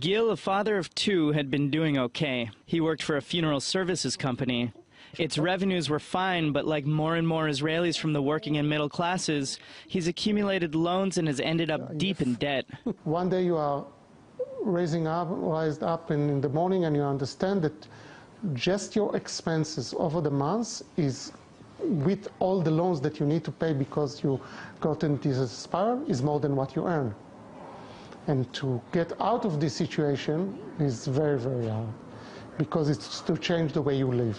Gil, a father of two, had been doing okay. He worked for a funeral services company. Its revenues were fine, but like more and more Israelis from the working and middle classes, he's accumulated loans and has ended up deep in debt. One day you are raised up in the morning and you understand that just your expenses over the months is, with all the loans that you need to pay because you got into this spiral, is more than what you earn. And to get out of this situation is very, very hard, because it's to change the way you live.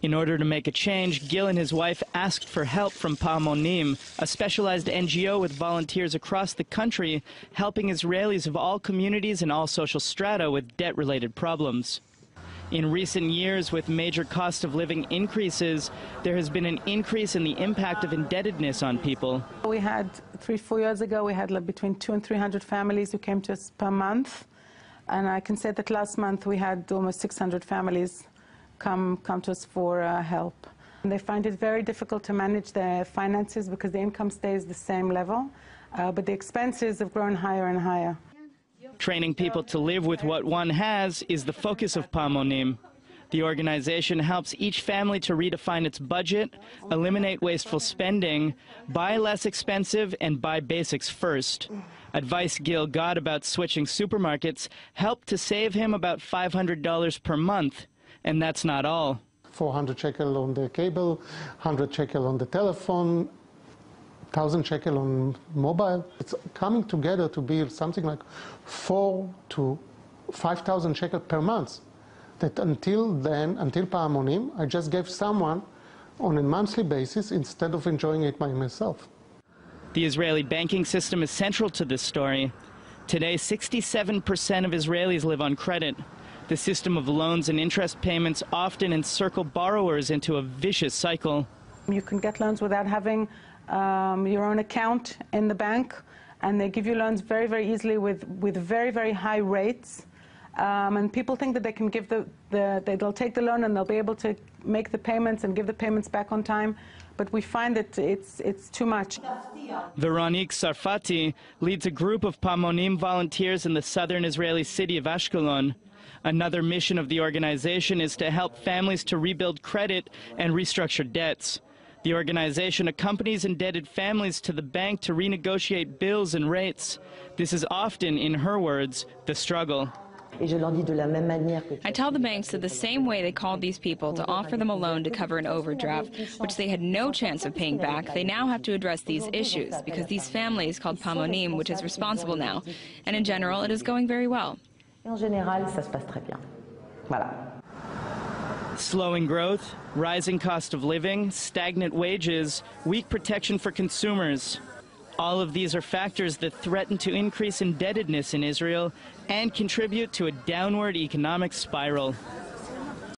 In order to make a change, Gil and his wife asked for help from Paamonim, a specialized NGO with volunteers across the country helping Israelis of all communities and all social strata with debt-related problems. In recent years, with major cost of living increases, there has been an increase in the impact of indebtedness on people. We had 3-4 years ago, we had between 200 and 300 families who came to us per month. And I can say that last month we had almost 600 families come to us for help. And they find it very difficult to manage their finances because the income stays the same level, but the expenses have grown higher and higher. Training people to live with what one has is the focus of Paamonim. The organization helps each family to redefine its budget, eliminate wasteful spending, buy less expensive, and buy basics first. Advice Gil got about switching supermarkets helped to save him about $500 per month. And that's not all. 400 shekel on the cable, 100 shekel on the telephone, 1,000 shekel on mobile. It's coming together to be something like 4,000 to 5,000 shekel per month. That until then, until Paamonim, I just gave someone on a monthly basis instead of enjoying it by myself. The Israeli banking system is central to this story. Today, 67% of Israelis live on credit. The system of loans and interest payments often encircle borrowers into a vicious cycle. You can get loans without having your own account in the bank, and they give you loans very, very easily with very, very high rates. And people think that they can give they'll take the loan and they'll be able to make the payments and give the payments back on time. But we find that it's too much. Veronique Sarfati leads a group of Paamonim volunteers in the southern Israeli city of Ashkelon. Another mission of the organization is to help families to rebuild credit and restructure debts. The organization accompanies indebted families to the bank to renegotiate bills and rates. This is often, in her words, the struggle. I tell the banks that the same way they called these people to offer them a loan to cover an overdraft, which they had no chance of paying back, they now have to address these issues because these families called Paamonim, which is responsible now. And in general, it is going very well. Slowing growth, rising cost of living, stagnant wages, weak protection for consumers. All of these are factors that threaten to increase indebtedness in Israel and contribute to a downward economic spiral.